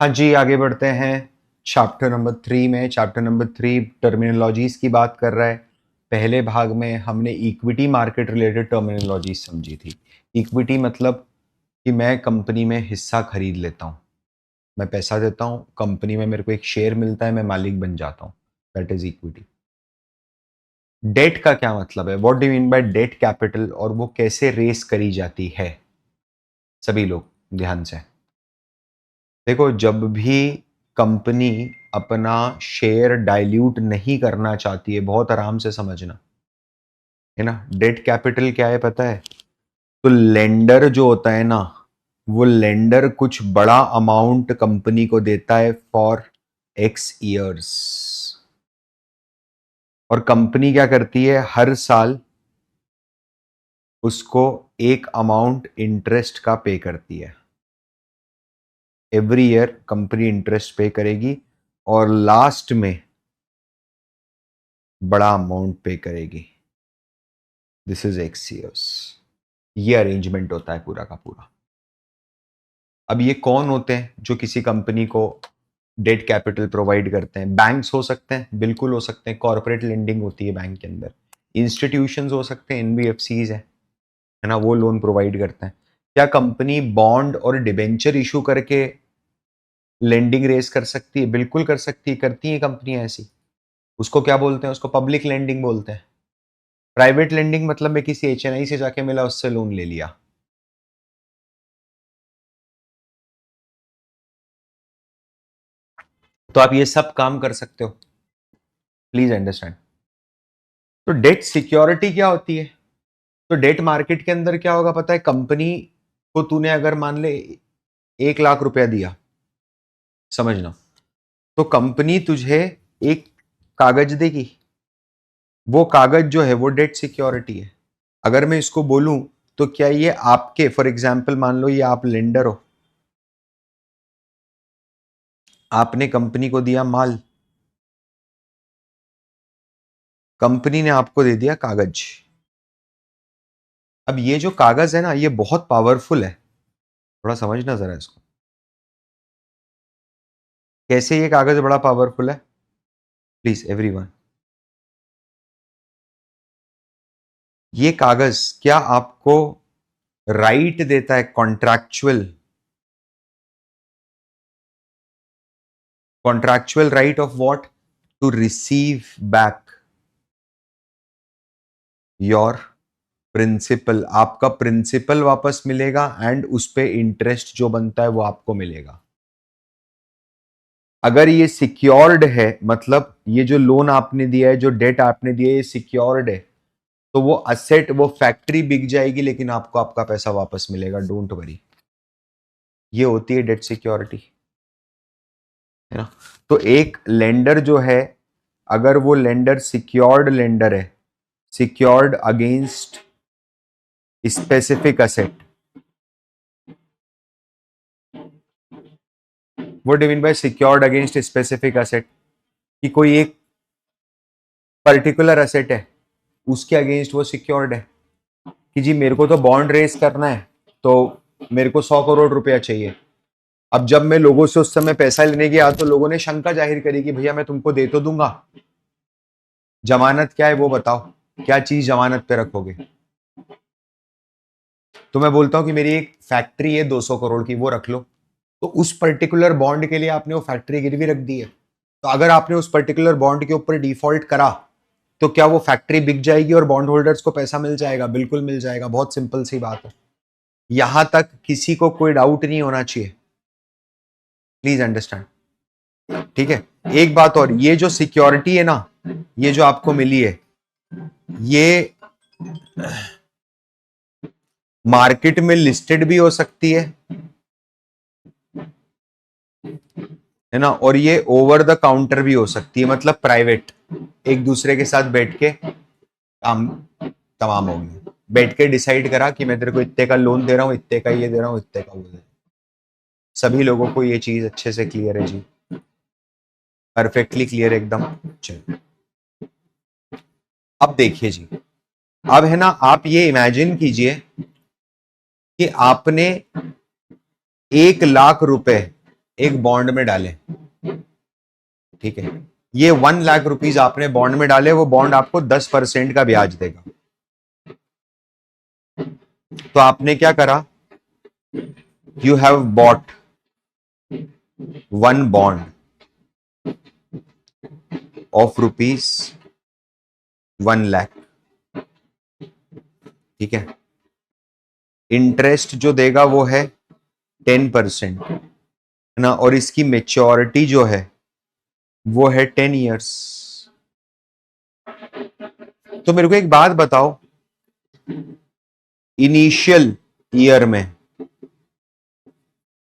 हाँ जी, आगे बढ़ते हैं चैप्टर नंबर 3 में। चैप्टर नंबर 3 टर्मिनोलॉजीज की बात कर रहा है। पहले भाग में हमने इक्विटी मार्केट रिलेटेड टर्मिनोलॉजीज समझी थी। इक्विटी मतलब कि मैं कंपनी में हिस्सा खरीद लेता हूँ, मैं पैसा देता हूँ कंपनी में, मेरे को एक शेयर मिलता है, मैं मालिक बन जाता हूँ, दैट इज इक्विटी। डेट का क्या मतलब है, what do mean by debt capital, और वो कैसे रेस करी जाती है। सभी लोग ध्यान से देखो, जब भी कंपनी अपना शेयर डाइल्यूट नहीं करना चाहती है, बहुत आराम से समझना है ना, डेट कैपिटल क्या है पता है। तो लेंडर जो होता है ना, वो लेंडर कुछ बड़ा अमाउंट कंपनी को देता है फॉर एक्स ईयर्स, और कंपनी क्या करती है, हर साल उसको एक अमाउंट इंटरेस्ट का पे करती है। एवरी ईयर कंपनी इंटरेस्ट पे करेगी और लास्ट में बड़ा अमाउंट पे करेगी। This is x years. ये अरेंजमेंट होता है पूरा का पूरा। अब ये कौन होते हैं जो किसी कंपनी को डेट कैपिटल प्रोवाइड करते हैं? बैंक्स हो सकते हैं, बिल्कुल हो सकते हैं, कॉर्पोरेट लेंडिंग होती है बैंक के अंदर। इंस्टीट्यूशंस हो सकते हैं, एनबीएफसीज है ना, वो लोन प्रोवाइड करते हैं। क्या कंपनी बॉन्ड और डिबेंचर इशू करके लेंडिंग रेस कर सकती है? बिल्कुल कर सकती है, करती है कंपनियां ऐसी। उसको क्या बोलते हैं? उसको पब्लिक लेंडिंग बोलते हैं। प्राइवेट लेंडिंग मतलब मैं किसी एचएनआई से जाके मिला, उससे लोन ले लिया। तो आप ये सब काम कर सकते हो, प्लीज अंडरस्टैंड। तो डेट सिक्योरिटी क्या होती है? तो डेट मार्केट के अंदर क्या होगा पता है, कंपनी को तूने अगर मान ले 1 लाख रुपया दिया, समझना, तो कंपनी तुझे एक कागज देगी। वो कागज जो है वो डेट सिक्योरिटी है। अगर मैं इसको बोलूं तो क्या ये आपके, फॉर एग्जाम्पल मान लो ये आप लेंडर हो, आपने कंपनी को दिया माल, कंपनी ने आपको दे दिया कागज। अब ये जो कागज है ना, ये बहुत पावरफुल है, थोड़ा समझना जरा इसको। कैसे ये कागज बड़ा पावरफुल है, प्लीज एवरीवन। ये कागज क्या आपको राइट देता है, contractual right of what, to receive back your principal. आपका प्रिंसिपल वापस मिलेगा एंड उस पे इंटरेस्ट जो बनता है वो आपको मिलेगा। अगर ये सिक्योर्ड है, मतलब ये जो लोन आपने दिया है, जो डेट आपने दिया है, ये सिक्योर्ड है, तो वो असेट, वो फैक्ट्री बिक जाएगी लेकिन आपको आपका पैसा वापस मिलेगा, डोंट वरी। ये होती है डेट सिक्योरिटी, है ना। तो एक लेंडर जो है, अगर वो लेंडर सिक्योर्ड लेंडर है, secured against specific asset, what do mean by secured against specific asset, कि कोई एक पर्टिकुलर असेट है, उसके अगेंस्ट वो सिक्योर्ड है। कि जी मेरे को तो बॉन्ड रेस करना है, तो मेरे को 100 करोड़ रुपया चाहिए। अब जब मैं लोगों से उस समय पैसा लेने गया तो लोगों ने शंका जाहिर करी कि भैया मैं तुमको दे तो दूंगा, जमानत क्या है वो बताओ, क्या चीज जमानत पे रखोगे। तो मैं बोलता हूं कि मेरी एक फैक्ट्री है 200 करोड़ की, वो रख लो। तो उस पर्टिकुलर बॉन्ड के लिए आपने वो फैक्ट्री गिरवी रख दी है, तो अगर आपने उस पर्टिकुलर बॉन्ड के ऊपर डिफॉल्ट करा, तो क्या वो फैक्ट्री बिक जाएगी और बॉन्ड होल्डर्स को पैसा मिल जाएगा? बिल्कुल मिल जाएगा, बहुत सिंपल सी बात है। यहां तक किसी को कोई डाउट नहीं होना चाहिए, प्लीज अंडरस्टैंड, ठीक है। एक बात और, ये जो सिक्योरिटी है ना, ये जो आपको मिली है, ये मार्केट में लिस्टेड भी हो सकती है ना, और ये ओवर द काउंटर भी हो सकती है, मतलब प्राइवेट, एक दूसरे के साथ बैठ के काम तमाम हो गया, बैठ के डिसाइड करा कि मैं तेरे को इतने का लोन दे रहा हूं, इतने का ये दे रहा हूं, इतने का वो दे रहा हूं। सभी लोगों को ये चीज अच्छे से क्लियर है जी, परफेक्टली क्लियर एकदम। चलिए अब देखिए जी, अब है ना, आप ये इमेजिन कीजिए कि आपने 1 लाख रुपए एक बॉन्ड में डाले, ठीक है, ये 1 लाख रुपीज आपने बॉन्ड में डाले, वो बॉन्ड आपको 10% का ब्याज देगा। तो आपने क्या करा, you have bought 1 bond of ₹1 lakh, ठीक है। इंटरेस्ट जो देगा वो है 10%, है ना, और इसकी मेच्योरिटी जो है वो है 10 इयर्स। तो मेरे को एक बात बताओ, इनिशियल ईयर में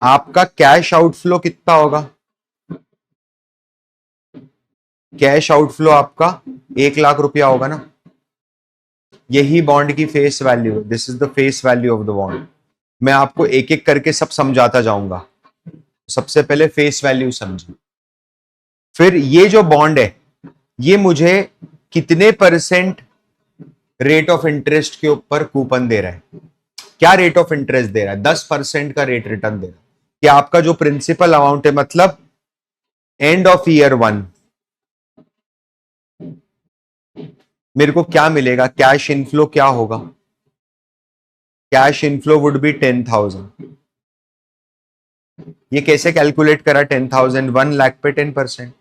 आपका कैश आउटफ्लो कितना होगा? कैश आउटफ्लो आपका 1 लाख रुपया होगा ना। यही बॉन्ड की face value, this is the face value of the bond. मैं आपको एक एक करके सब समझाता जाऊंगा। सबसे पहले फेस वैल्यू समझो, फिर ये जो बॉन्ड है ये मुझे कितने % रेट ऑफ इंटरेस्ट के ऊपर कूपन दे रहा है, क्या रेट ऑफ इंटरेस्ट दे रहा है? 10% का रेट रिटर्न दे रहा है। कि आपका जो प्रिंसिपल अमाउंट है, मतलब एंड ऑफ ईयर 1 मेरे को क्या मिलेगा, कैश इनफ्लो क्या होगा? Cash inflow would be 10,000। ये कैसे कैलकुलेट करा 10,000? 1 लाख पे 10%।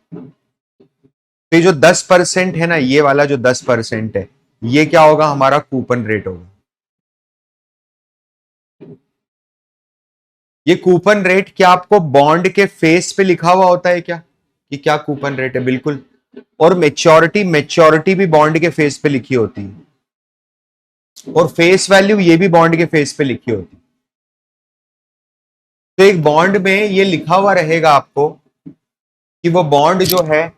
तो ये जो 10% है ना, ये वाला जो 10% है, ये क्या होगा? हमारा कूपन रेट होगा। ये कूपन रेट क्या आपको बॉन्ड के फेस पे लिखा हुआ होता है क्या, कि क्या कूपन रेट है? बिल्कुल। और मेच्योरिटी भी बॉन्ड के फेस पे लिखी होती है, और फेस वैल्यू ये भी बॉन्ड के फेस पे लिखी होती है। तो एक बॉन्ड में ये लिखा हुआ रहेगा आपको कि वो बॉन्ड जो है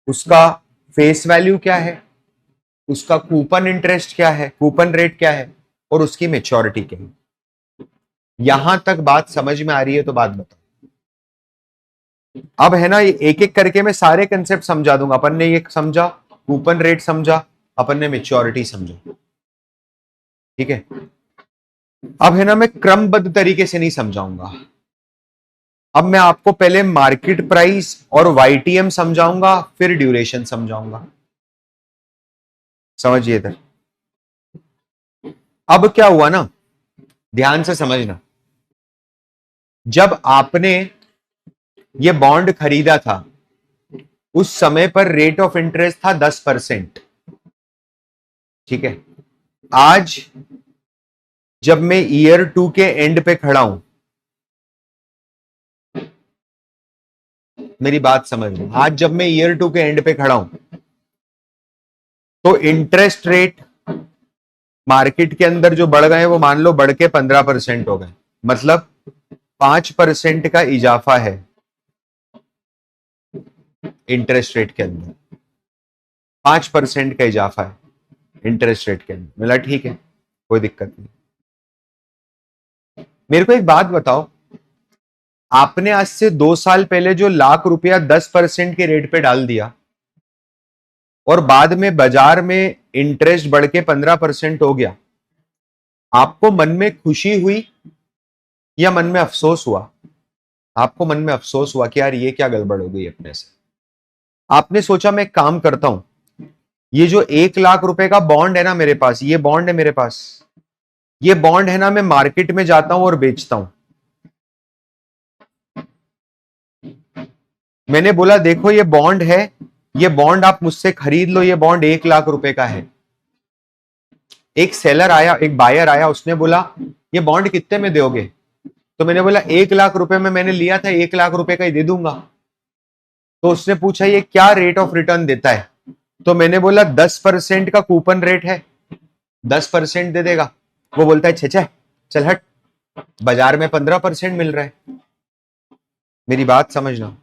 उसका फेस वैल्यू क्या है, उसका कूपन इंटरेस्ट क्या है, कूपन रेट क्या है, और उसकी मेच्योरिटी क्या है। यहां तक बात समझ में आ रही है तो बात बताओ। अब है ना, एक एक करके मैं सारे कंसेप्ट समझा दूंगा। अपन ने ये समझा, कूपन रेट समझा, अपन ने मेच्योरिटी समझा, ठीक है। अब है ना, मैं क्रमबद्ध तरीके से नहीं समझाऊंगा। अब मैं आपको पहले मार्केट प्राइस और वाईटीएम समझाऊंगा, फिर ड्यूरेशन समझाऊंगा। समझिए इधर। अब क्या हुआ ना, ध्यान से समझना। जब आपने ये बॉन्ड खरीदा था, उस समय पर रेट ऑफ इंटरेस्ट था 10%, ठीक है। आज जब मैं ईयर 2 के एंड पे खड़ा हूं, मेरी बात समझ लो, आज जब मैं ईयर 2 के एंड पे खड़ा हूं, तो इंटरेस्ट रेट मार्केट के अंदर जो बढ़ गए, वो मान लो बढ़ के 15% हो गए। मतलब 5% का इजाफा है इंटरेस्ट रेट के अंदर। 5% का इजाफा है इंटरेस्ट रेट के अंदर। मिला, ठीक है, कोई दिक्कत नहीं। मेरे को एक बात बताओ, आपने आज से 2 साल पहले जो ₹1,00,000 10% के रेट पे डाल दिया, और बाद में बाजार में इंटरेस्ट बढ़ के 15% हो गया, आपको मन में खुशी हुई या मन में अफसोस हुआ? आपको मन में अफसोस हुआ कि यार ये क्या गड़बड़ हो गई अपने से। आपने सोचा मैं एक काम करता हूं, ये जो ₹1,00,000 का बॉन्ड है ना मेरे पास, ये बॉन्ड है मेरे पास, ये बॉन्ड है ना, मैं मार्केट में जाता हूं और बेचता हूं। मैंने बोला देखो ये बॉन्ड है, ये बॉन्ड आप मुझसे खरीद लो, ये बॉन्ड ₹1,00,000 का है। एक सेलर आया, एक बायर आया, उसने बोला ये बॉन्ड कितने में दोगे? तो मैंने बोला ₹1,00,000 में मैंने लिया था, ₹1,00,000 का ही दे दूंगा। तो उसने पूछा ये क्या रेट ऑफ रिटर्न देता है? तो मैंने बोला 10% का कूपन रेट है, 10% दे देगा। वो बोलता है छे चल हट, बाजार में 15% मिल रहा है। मेरी बात समझना,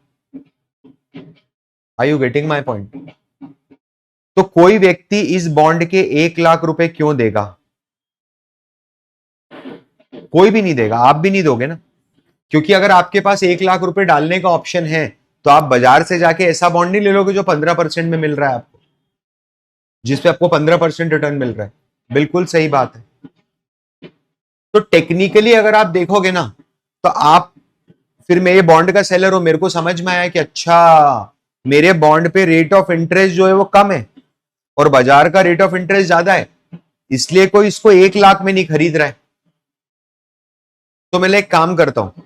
are you getting my point? तो कोई व्यक्ति इस बॉन्ड के ₹1,00,000 क्यों देगा? कोई भी नहीं देगा, आप भी नहीं दोगे ना। क्योंकि अगर आपके पास ₹1,00,000 डालने का ऑप्शन है, तो आप बाजार से जाके ऐसा बॉन्ड नहीं ले लोगे जो 15% में मिल रहा है आपको, जिसपे आपको 15% रिटर्न मिल रहा है। बिल्कुल सही बात है। तो टेक्निकली अगर आप देखोगे ना, तो आप फिर मैं ये बॉन्ड का सेलर हूं, मेरे को समझ में आया कि अच्छा मेरे बॉन्ड पे रेट ऑफ इंटरेस्ट जो है वो कम है और बाजार का रेट ऑफ इंटरेस्ट ज्यादा है, इसलिए कोई इसको 1 लाख में नहीं खरीद रहा है। तो मैं एक काम करता हूं,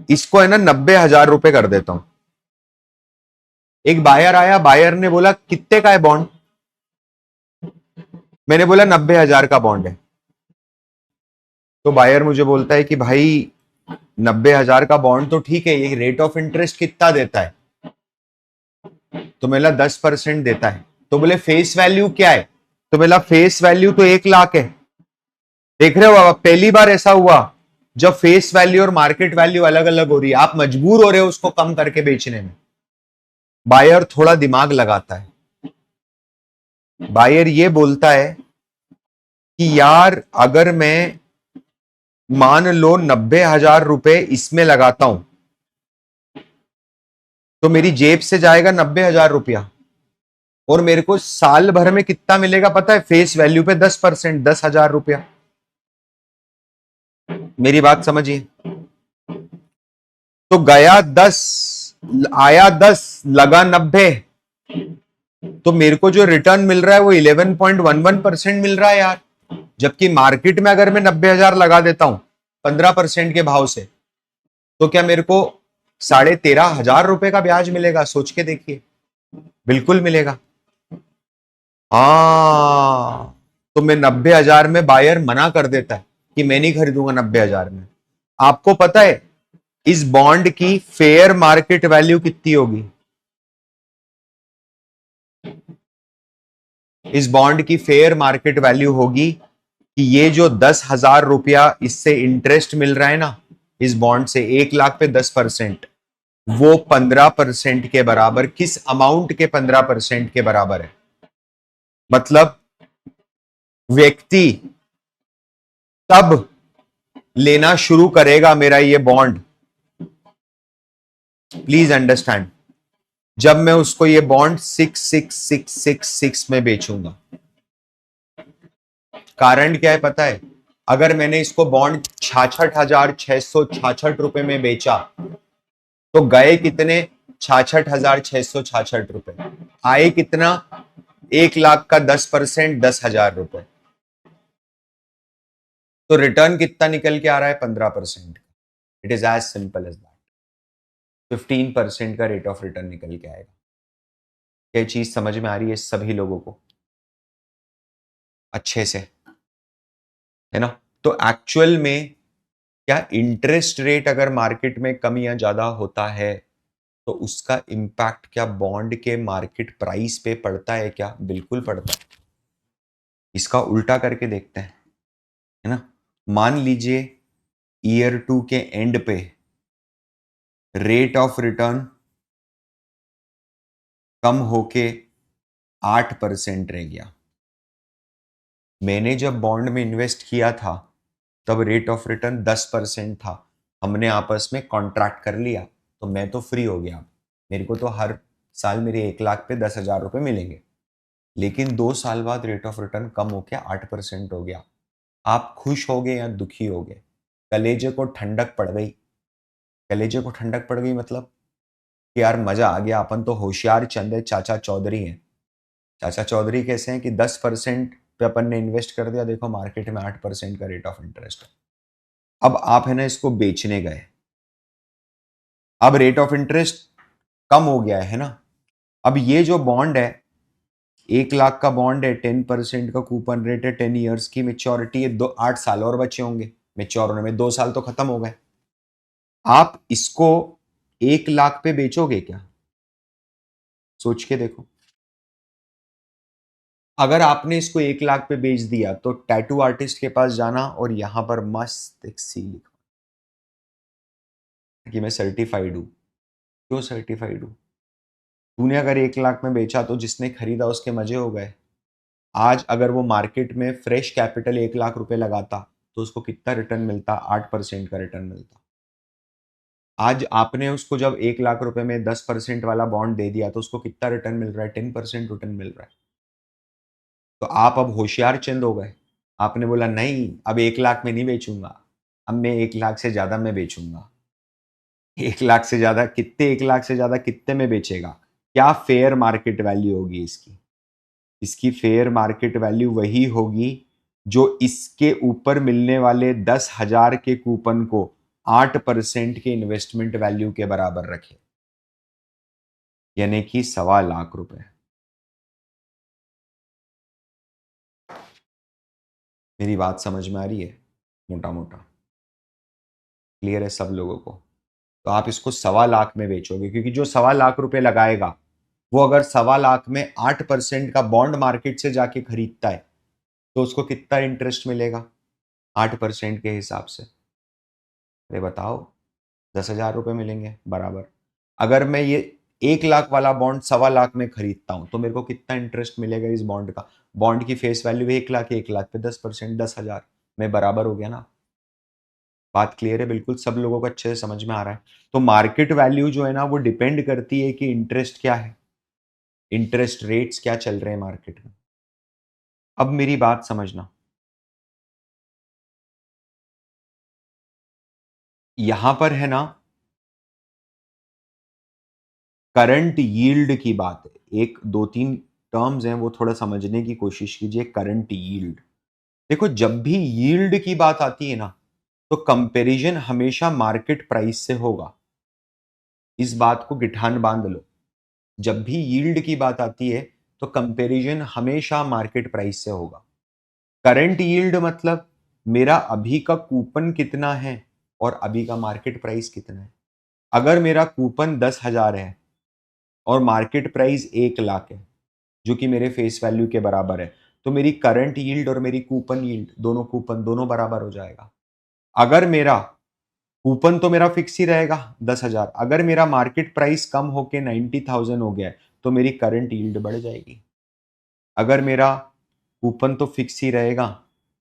इसको है ना 90,000 रुपए कर देता हूं। एक बायर आया, बायर ने बोला कितने का है बॉन्ड? मैंने बोला 90,000 का बॉन्ड है। तो बायर मुझे बोलता है कि भाई 90,000 का बॉन्ड तो ठीक है, ये रेट ऑफ इंटरेस्ट कितना देता है? तो मेरा 10% देता है। तो बोले फेस वैल्यू क्या है? तो मेरा फेस वैल्यू तो 1 लाख है। देख रहे हो, अब पहली बार ऐसा हुआ जब फेस वैल्यू और मार्केट वैल्यू अलग अलग हो रही है, आप मजबूर हो रहे हो उसको कम करके बेचने में। बायर थोड़ा दिमाग लगाता है, बायर ये बोलता है कि यार अगर मैं मान लो 90,000 रुपए इसमें लगाता हूं तो मेरी जेब से जाएगा 90,000 रुपया, और मेरे को साल भर में कितना मिलेगा पता है? फेस वैल्यू पे 10%, 10,000 रुपया। मेरी बात समझिए, तो गया 10, आया 10, लगा 90, तो मेरे को जो रिटर्न मिल रहा है वो 11.11% मिल रहा है यार। जबकि मार्केट में अगर मैं 90,000 लगा देता हूं 15% के भाव से, तो क्या मेरे को 13,500 रुपए का ब्याज मिलेगा? सोच के देखिए, बिल्कुल मिलेगा। हाँ, तो मैं 90,000 में, बायर मना कर देता है कि मैं नहीं खरीदूंगा 90,000 में। आपको पता है इस बॉन्ड की फेयर मार्केट वैल्यू कितनी होगी? इस बॉन्ड की फेयर मार्केट वैल्यू होगी कि ये जो 10,000 रुपया इससे इंटरेस्ट मिल रहा है ना, इस बॉन्ड से 1 लाख पे 10%, वो 15% के बराबर, किस अमाउंट के 15% के बराबर है? मतलब व्यक्ति तब लेना शुरू करेगा मेरा ये बॉन्ड, प्लीज अंडरस्टैंड, जब मैं उसको ये बॉन्ड 666666 में बेचूंगा। कारण क्या है पता है? अगर मैंने इसको बॉन्ड 66,666 रुपए में बेचा तो गए कितने? 66,666 रुपए। आए कितना? 1 लाख का 10%, 10,000 रुपए। तो रिटर्न कितना निकल के आ रहा है? 15%। It is as simple as that. 15% का रेट ऑफ रिटर्न निकल के आएगा। क्या चीज समझ में आ रही है सभी लोगों को अच्छे से? है ना? तो एक्चुअल में क्या इंटरेस्ट रेट अगर मार्केट में कम या ज्यादा होता है तो उसका इंपैक्ट क्या बॉन्ड के मार्केट प्राइस पे पड़ता है क्या? बिल्कुल पड़ता है। इसका उल्टा करके देखते हैं, है ना? मान लीजिए ईयर 2 के एंड पे रेट ऑफ रिटर्न कम होके 8% रह गया। मैंने जब बॉन्ड में इन्वेस्ट किया था तब रेट ऑफ रिटर्न 10% था। हमने आपस में कॉन्ट्रैक्ट कर लिया तो मैं तो फ्री हो गया। मेरे को तो हर साल मेरे 1 लाख पे 10,000 रुपए मिलेंगे। लेकिन 2 साल बाद रेट ऑफ रिटर्न कम होकर 8% हो गया। आप खुश हो गए या दुखी हो गए? कलेजे को ठंडक पड़ गई। कलेजे को ठंडक पड़ गई मतलब कि यार मजा आ गया, अपन तो होशियार चंद है, चाचा चौधरी हैं। चाचा चौधरी कैसे हैं कि 10% पे अपन ने इन्वेस्ट कर दिया, देखो मार्केट में 8% का रेट ऑफ इंटरेस्ट है। अब आप है ना इसको बेचने गए, अब रेट ऑफ इंटरेस्ट कम हो गया है ना। अब ये जो बॉन्ड है 1 लाख का बॉन्ड है, 10% का कूपन रेट है, 10 ईयर्स की मेच्योरिटी है, 8 साल और बचे होंगे मेच्योर होने में, 2 साल तो खत्म हो गए। आप इसको 1 लाख पे बेचोगे क्या? सोच के देखो। अगर आपने इसको 1 लाख पे बेच दिया तो टैटू आर्टिस्ट के पास जाना और यहां पर मस्त एक सी लिखो कि मैं सर्टिफाइड हूं। क्यों सर्टिफाइड हूं? तूने अगर 1 लाख में बेचा तो जिसने खरीदा उसके मजे हो गए। आज अगर वो मार्केट में फ्रेश कैपिटल 1 लाख रुपए लगाता तो उसको कितना रिटर्न मिलता? 8% का रिटर्न मिलता। आज आपने उसको जब 1 लाख रुपए में 10% वाला बॉन्ड दे दिया तो उसको कितना रिटर्न मिल रहा है? 10% रिटर्न मिल रहा है। तो आप अब होशियार चंद हो गए। आपने बोला नहीं, अब 1 लाख में नहीं बेचूंगा, अब मैं 1 लाख से ज्यादा मैं बेचूंगा, 1 लाख से ज्यादा कितने, 1 लाख से ज्यादा कितने में बेचेगा? क्या फेयर मार्केट वैल्यू होगी इसकी? इसकी फेयर मार्केट वैल्यू वही होगी जो इसके ऊपर मिलने वाले 10,000 के कूपन को 8% के इन्वेस्टमेंट वैल्यू के बराबर रखे, यानी कि 1.25 लाख रुपए। मेरी बात समझ में आ रही है? मोटा मोटा क्लियर है सब लोगों को? तो आप इसको 1.25 लाख में बेचोगे, क्योंकि जो 1.25 लाख लगाएगा वो अगर 1.25 लाख में 8% का बॉन्ड मार्केट से जाके खरीदता है तो उसको कितना इंटरेस्ट मिलेगा 8% के हिसाब से? अरे बताओ, 10,000 रुपये मिलेंगे बराबर। अगर मैं ये 1 लाख वाला बॉन्ड 1.25 लाख में खरीदता हूं तो मेरे को कितना इंटरेस्ट मिलेगा इस बॉन्ड का? बॉन्ड की फेस वैल्यू 1 लाख, 1 लाख पे 10%, 10,000 में बराबर हो गया ना। बात क्लियर है? बिल्कुल सब लोगों को अच्छे से समझ में आ रहा है? तो मार्केट वैल्यू जो है ना वो डिपेंड करती है कि इंटरेस्ट क्या है, इंटरेस्ट रेट्स क्या चल रहे हैं मार्केट में। अब मेरी बात समझना, यहां पर है ना करंट यील्ड की बात है। एक दो तीन टर्म्स हैं वो थोड़ा समझने की कोशिश कीजिए। करंट यील्ड, देखो जब भी यील्ड की बात आती है ना तो कंपैरिजन हमेशा मार्केट प्राइस से होगा। इस बात को गिठान बांध लो। जब भी यील्ड की बात आती है तो कंपैरिजन हमेशा मार्केट प्राइस से होगा। करंट यील्ड मतलब मेरा अभी का कूपन कितना है और अभी का मार्केट प्राइस कितना है। अगर मेरा कूपन 10,000 है और मार्केट प्राइस 1 लाख है, जो कि मेरे फेस वैल्यू के बराबर है, तो मेरी करंट यील्ड और मेरी कूपन यील्ड, दोनों कूपन दोनों बराबर हो जाएगा। अगर मेरा कूपन तो मेरा फिक्स ही रहेगा 10,000, अगर मेरा मार्केट प्राइस कम होके 90,000 हो गया है तो मेरी करंट यील्ड बढ़ जाएगी। अगर मेरा कूपन तो फिक्स ही रहेगा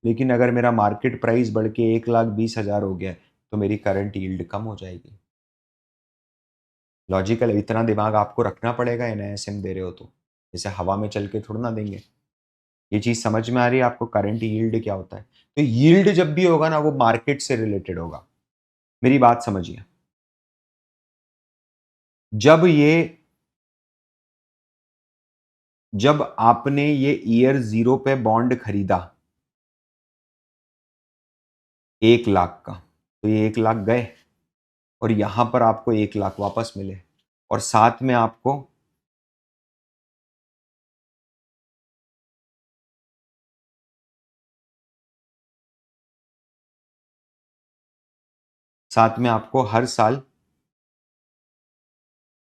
लेकिन अगर मेरा मार्केट प्राइस बढ़ के 1,20,000 हो गया है तो मेरी करंट यील्ड कम हो जाएगी। लॉजिकल, इतना दिमाग आपको रखना पड़ेगा एनआईएसएम दे रहे हो तो, जैसे हवा में चल के थोड़ा ना देंगे। ये चीज समझ में आ रही है आपको? करंट यील्ड क्या होता है? तो यील्ड जब भी होगा ना वो मार्केट से रिलेटेड होगा। मेरी बात समझिए, जब ये जब आपने ये ईयर 0 पे बॉन्ड खरीदा 1 लाख का, तो ये 1 लाख गए और यहां पर आपको 1 लाख वापस मिले, और साथ में आपको हर साल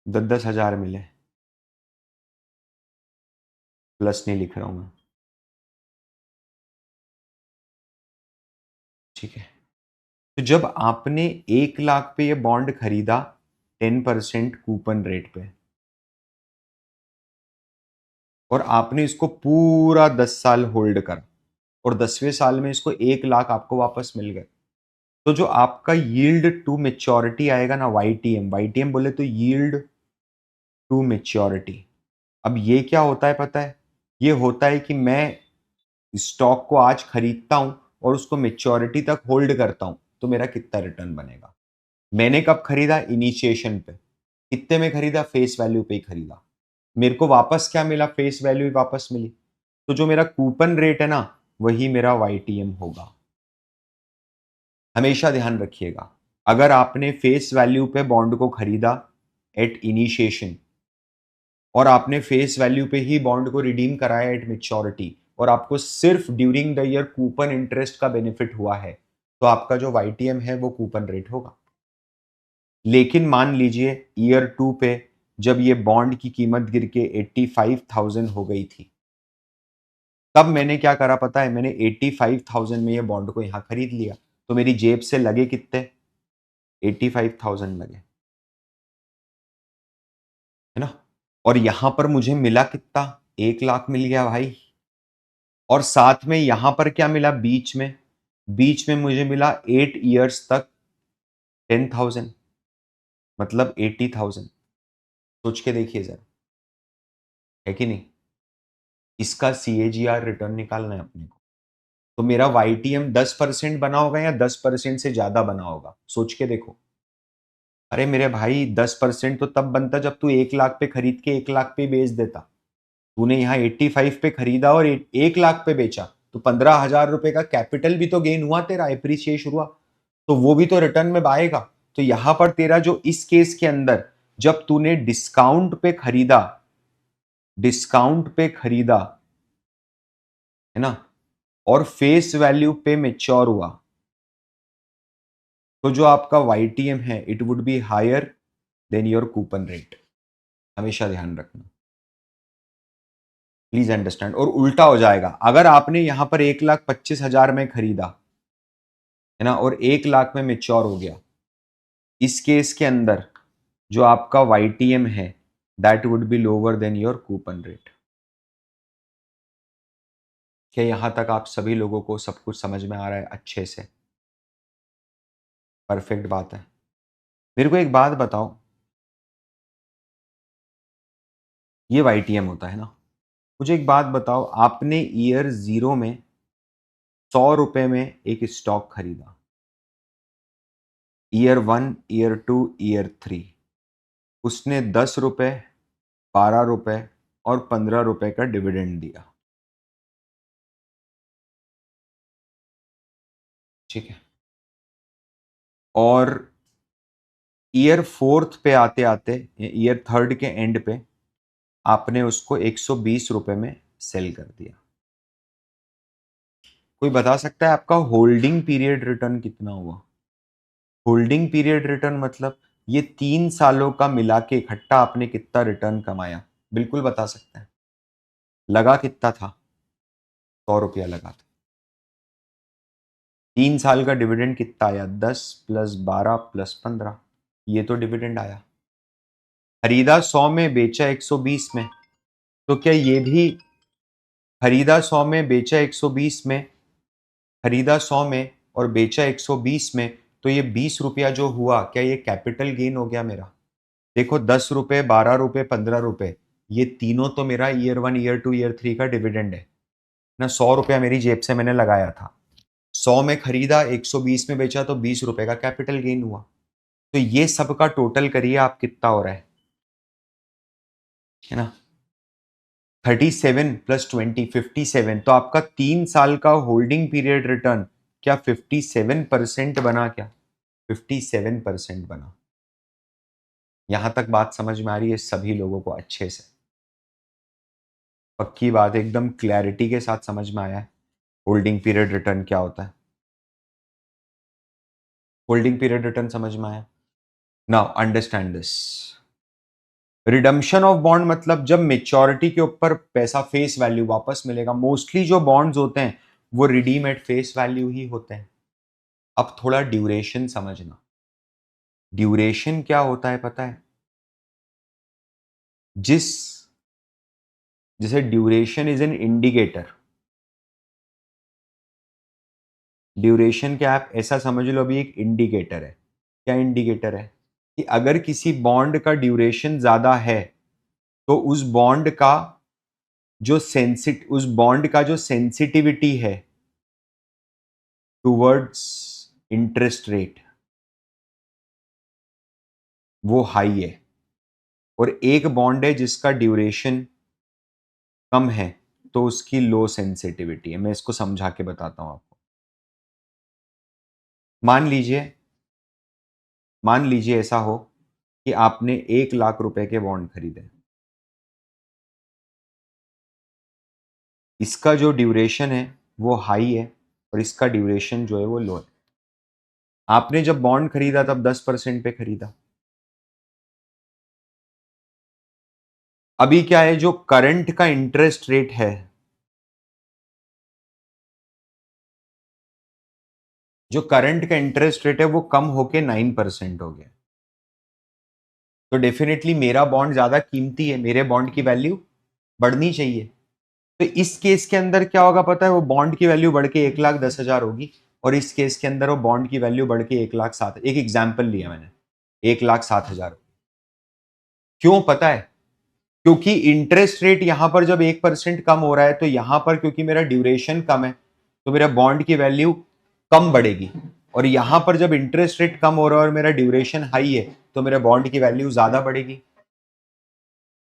10-10 हजार मिले। प्लस नहीं लिख रहा हूं मैं, ठीक है? तो जब आपने 1 लाख पे ये बॉन्ड खरीदा 10% कूपन रेट पे, और आपने इसको पूरा 10 साल होल्ड करा, और 10वें साल में इसको 1 लाख आपको वापस मिल गए, तो जो आपका यील्ड टू मेच्योरिटी आएगा ना, वाईटीएम, वाईटीएम बोले तो यील्ड टू मेच्योरिटी। अब ये क्या होता है पता है? ये होता है कि मैं स्टॉक को आज खरीदता हूं और उसको मेच्योरिटी तक होल्ड करता हूं तो मेरा कितना रिटर्न बनेगा। मैंने कब खरीदा? इनिशिएशन पे। कितने में खरीदा? फेस वैल्यू पे ही खरीदा। मेरे को वापस क्या मिला? फेस वैल्यू ही वापस मिली। तो जो मेरा कूपन रेट है ना वही मेरा वाईटीएम होगा। हमेशा ध्यान रखिएगा, अगर आपने फेस वैल्यू पे बॉन्ड को खरीदा एट इनिशिएशन और आपने फेस वैल्यू पे ही बॉन्ड को रिडीम कराया एट मेच्योरिटी, और आपको सिर्फ during the year coupon interest का बेनिफिट हुआ है, तो आपका जो वाईटीएम है वो कूपन रेट होगा। लेकिन मान लीजिए ईयर 2 पे जब ये बॉन्ड की कीमत गिर के 85,000 हो गई थी, तब मैंने क्या करा पता है? मैंने 85,000 में ये बॉन्ड को यहां खरीद लिया, तो मेरी जेब से लगे कितने? 85,000 लगे, है ना? और यहां पर मुझे मिला कितना? 1 लाख मिल गया भाई। और साथ में यहां पर क्या मिला? बीच में मुझे मिला 8 ईयर्स तक 10,000, मतलब 80,000। सोच के देखिए जरा, है कि नहीं? इसका सीएजीआर रिटर्न निकालना है अपने को। तो मेरा YTM 10% बना होगा या 10% से ज्यादा बना होगा, सोच के देखो। अरे मेरे भाई 10% तो तब बनता जब तू 1 लाख पे खरीद के 1 लाख पे बेच देता। तूने यहाँ 85 पे खरीदा और 1 लाख पे बेचा, तो 15,000 रुपए का कैपिटल भी तो गेन हुआ, तेरा एप्रिसिएशन हुआ, तो वो भी तो रिटर्न में आएगा। तो यहां पर तेरा जो इस केस के अंदर जब तूने डिस्काउंट पे खरीदा है ना, और फेस वैल्यू पे मेच्योर हुआ, तो जो आपका YTM है it would be higher than your coupon rate. हमेशा ध्यान रखना, प्लीज अंडरस्टैंड। और उल्टा हो जाएगा, अगर आपने यहां पर 1,25,000 में खरीदा है ना और 1 लाख में मेच्योर हो गया, इस केस के अंदर जो आपका YTM है that would be lower than your coupon rate. क्या यहां तक आप सभी लोगों को सब कुछ समझ में आ रहा है अच्छे से? परफेक्ट बात है। मेरे को एक बात बताओ, ये YTM होता है ना, मुझे एक बात बताओ, आपने ईयर 0 में 100 रुपए में एक स्टॉक खरीदा, ईयर 1, ईयर 2, ईयर 3, उसने 10 रुपए, 12 रुपए और 15 रुपए का डिविडेंड दिया, ठीक है। और ईयर 4th पे आते आते, ईयर 3rd के एंड पे आपने उसको 120 रुपए में सेल कर दिया। कोई बता सकता है आपका होल्डिंग पीरियड रिटर्न कितना हुआ? होल्डिंग पीरियड रिटर्न मतलब ये 3 सालों का मिला के इकट्ठा आपने कितना रिटर्न कमाया? बिल्कुल बता सकते हैं। लगा कितना था? 100 रुपया लगा था। 3 साल का डिविडेंड कितना आया? 10 + 12 + 15, ये तो डिविडेंड आया। खरीदा 100 में, बेचा 120 में, तो क्या ये भी खरीदा 100 में, बेचा 120 में, खरीदा 100 में और बेचा 120 में, तो ये 20 रुपया जो हुआ, क्या ये कैपिटल गेन हो गया मेरा? देखो 10 रुपए, 12 रुपए, 15 रुपए, ये तीनों तो मेरा ईयर 1, ईयर 2, ईयर 3 का डिविडेंड है ना। 100 रुपया मेरी जेब से मैंने लगाया था, 100 में खरीदा, 120 में बेचा, तो 20 रुपए का कैपिटल गेन हुआ। तो ये सब का टोटल करिए आप, कितना हो रहा है ना? 37 + 20, 57। तो आपका 3 साल का होल्डिंग पीरियड रिटर्न क्या 57% बना? क्या 57% बना? यहां तक बात समझ में आ रही है सभी लोगों को अच्छे से? पक्की बात, एकदम क्लैरिटी के साथ समझ में आया है होल्डिंग पीरियड रिटर्न क्या होता है? होल्डिंग पीरियड रिटर्न समझ में आया? Now understand this. Redemption of bond मतलब जब मेच्योरिटी के ऊपर पैसा फेस वैल्यू वापस मिलेगा। मोस्टली जो बॉन्ड्स होते हैं वो रिडीम एट फेस वैल्यू ही होते हैं। अब थोड़ा ड्यूरेशन समझना। ड्यूरेशन क्या होता है पता है? जैसे duration is an indicator. Duration क्या, आप ऐसा समझ लो अभी एक इंडिकेटर है। क्या इंडिकेटर है? कि अगर किसी बॉन्ड का ड्यूरेशन ज्यादा है तो उस बॉन्ड का जो सेंसिटिविटी है टुवर्ड्स इंटरेस्ट रेट वो हाई है। और एक बॉन्ड है जिसका ड्यूरेशन कम है तो उसकी लो सेंसिटिविटी है। मैं इसको समझा के बताता हूं आपको। मान लीजिए ऐसा हो कि आपने 1 लाख रुपए के बॉन्ड खरीदे, इसका जो ड्यूरेशन है वो हाई है और इसका ड्यूरेशन जो है वो लो है। आपने जब बॉन्ड खरीदा तब 10% पे खरीदा। अभी क्या है, जो करंट का इंटरेस्ट रेट है, जो करंट का इंटरेस्ट रेट है वो कम होके 9% हो गया। तो डेफिनेटली मेरा बॉन्ड ज्यादा कीमती है, मेरे बॉन्ड की वैल्यू बढ़नी चाहिए। तो इस केस के अंदर क्या होगा पता है? वो बॉन्ड की वैल्यू बढ़ के 1,10,000 होगी और इस केस के अंदर वो बॉन्ड की वैल्यू बढ़ के 1,07,000। एक एग्जाम्पल लिया मैंने, 1,07,000। क्यों पता है? क्योंकि इंटरेस्ट रेट यहां पर जब 1% कम हो रहा है तो यहां पर क्योंकि मेरा ड्यूरेशन कम है तो मेरा बॉन्ड की वैल्यू कम बढ़ेगी, और यहां पर जब इंटरेस्ट रेट कम हो रहा है और मेरा ड्यूरेशन हाई है तो मेरे बॉन्ड की वैल्यू ज्यादा बढ़ेगी।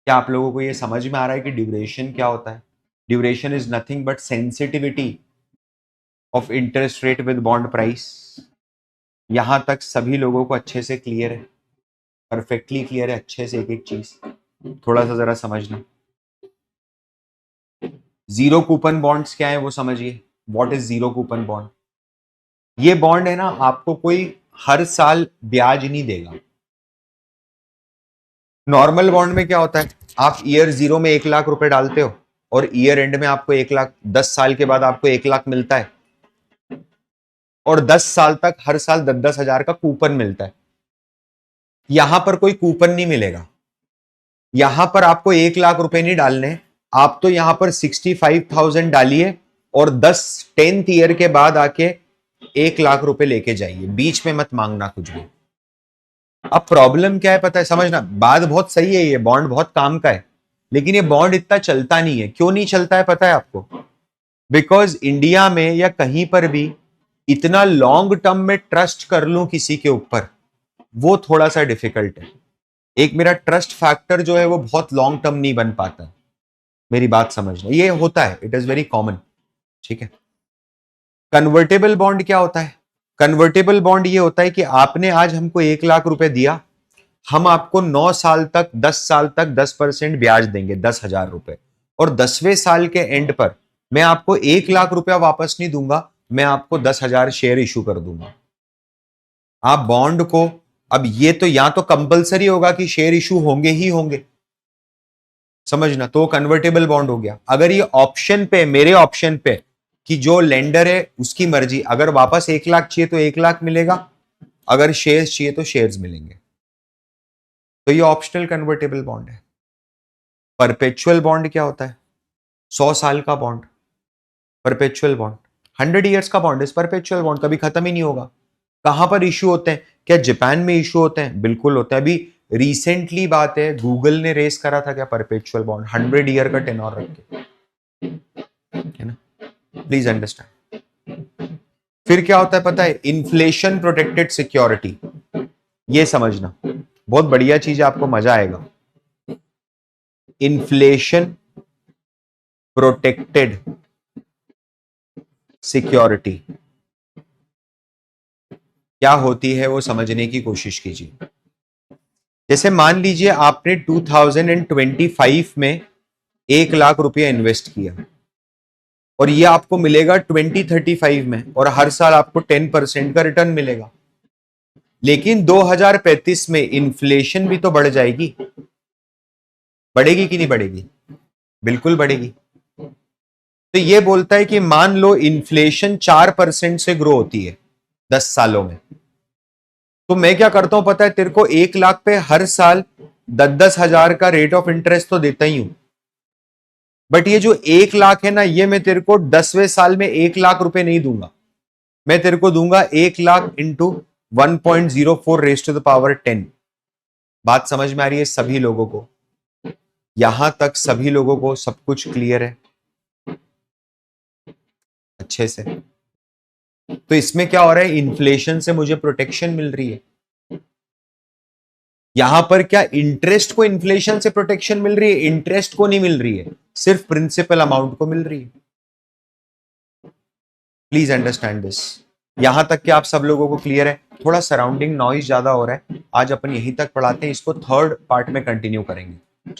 क्या आप लोगों को ये समझ में आ रहा है कि ड्यूरेशन क्या होता है? Duration is nothing but sensitivity of interest rate with bond price. यहां तक सभी लोगों को अच्छे से क्लियर है? परफेक्टली क्लियर है अच्छे से एक एक चीज? थोड़ा सा जरा समझना। जीरो कूपन बॉन्ड्स क्या है वो समझिए। What is zero coupon bond? ये बॉन्ड है ना, आपको कोई हर साल ब्याज नहीं देगा। नॉर्मल बॉन्ड में क्या होता है, आप ईयर जीरो में 1 लाख रुपए डालते हो और ईयर एंड में आपको 1 लाख, 10 साल के बाद आपको 1 लाख मिलता है, और 10 साल तक हर साल 10,000 का कूपन मिलता है। यहां पर कोई कूपन नहीं मिलेगा। यहां पर आपको 1 लाख रुपए नहीं डालने, आप तो यहां पर 65,000 डालिए और 10th ईयर के बाद आके 1 लाख रुपए लेके जाइए, बीच में मत मांगना कुछ भी। अब प्रॉब्लम क्या है पता है, समझना, बात बहुत सही है, ये बॉन्ड बहुत काम का है, लेकिन ये बॉन्ड इतना चलता नहीं है। क्यों नहीं चलता है पता है आपको? बिकॉज इंडिया में या कहीं पर भी इतना लॉन्ग टर्म में ट्रस्ट कर लूं किसी के ऊपर, वो थोड़ा सा डिफिकल्ट है। एक मेरा ट्रस्ट फैक्टर जो है वो बहुत लॉन्ग टर्म नहीं बन पाता। मेरी बात समझना, ये होता है, इट इज वेरी कॉमन। ठीक है। कन्वर्टेबल बॉन्ड क्या होता है? कन्वर्टेबल बॉन्ड ये होता है कि आपने आज हमको 1 लाख रुपए दिया, हम आपको 9 साल तक, 10 साल तक 10% ब्याज देंगे, 10,000 रुपए, और 10वें साल के एंड पर मैं आपको 1 लाख रुपया वापस नहीं दूंगा, मैं आपको 10,000 शेयर इशू कर दूंगा। आप बॉन्ड को, अब ये तो या तो कंपलसरी होगा कि शेयर इशू होंगे ही होंगे, समझना, तो कन्वर्टेबल बॉन्ड हो गया। अगर ये ऑप्शन पे, मेरे ऑप्शन पे, कि जो लेंडर है उसकी मर्जी, अगर वापस 1 लाख चाहिए तो 1 लाख मिलेगा, अगर शेयर्स चाहिए तो शेयर्स मिलेंगे, तो ये ऑप्शनल कन्वर्टेबल बॉन्ड है। परपेचुअल बॉन्ड क्या होता है? 100 साल का बॉन्ड, परपेचुअल बॉन्ड। 100 ईयर्स का बॉन्ड इज परपेचुअल बॉन्ड, कभी खत्म ही नहीं होगा। कहां पर इशू होते हैं? क्या जापान में इशू होते हैं? बिल्कुल होते हैं। अभी रिसेंटली बात है, गूगल ने रेस करा था क्या परपेचुअल बॉन्ड, 100 ईयर का टेनोर रख के, है ना? Please understand. फिर क्या होता है पता है? Inflation protected security. ये समझना, बहुत बढ़िया चीज है, आपको मजा आएगा। इन्फ्लेशन प्रोटेक्टेड सिक्योरिटी क्या होती है वो समझने की कोशिश कीजिए। जैसे मान लीजिए आपने 2025 में 1 लाख रुपया इन्वेस्ट किया और ये आपको मिलेगा 2035 में, और हर साल आपको 10% का रिटर्न मिलेगा। लेकिन 2035 में इन्फ्लेशन भी तो बढ़ जाएगी, बढ़ेगी कि नहीं बढ़ेगी? बिल्कुल बढ़ेगी। तो ये बोलता है कि मान लो इन्फ्लेशन 4% से ग्रो होती है 10 सालों में, तो मैं क्या करता हूं पता है? तेरे को 1 लाख पे हर साल 10,000 का रेट ऑफ इंटरेस्ट तो देता ही हूं, बट ये जो 1 लाख है ना, ये मैं तेरे को 10वें साल में 1 लाख रुपए नहीं दूंगा, मैं तेरे को दूंगा 1 lakh into 1.04 raise to the power 10। बात समझ में आ रही है सभी लोगों को? यहां तक सभी लोगों को सब कुछ क्लियर है अच्छे से? तो इसमें क्या हो रहा है? इन्फ्लेशन से मुझे प्रोटेक्शन मिल रही है। यहां पर क्या इंटरेस्ट को इन्फ्लेशन से प्रोटेक्शन मिल रही है? इंटरेस्ट को नहीं मिल रही है, सिर्फ प्रिंसिपल अमाउंट को मिल रही है। Please understand this. यहां तक कि आप सब लोगों को क्लियर है? थोड़ा सराउंडिंग नॉइज ज्यादा हो रहा है, आज अपन यहीं तक पढ़ाते हैं, इसको थर्ड पार्ट में कंटिन्यू करेंगे।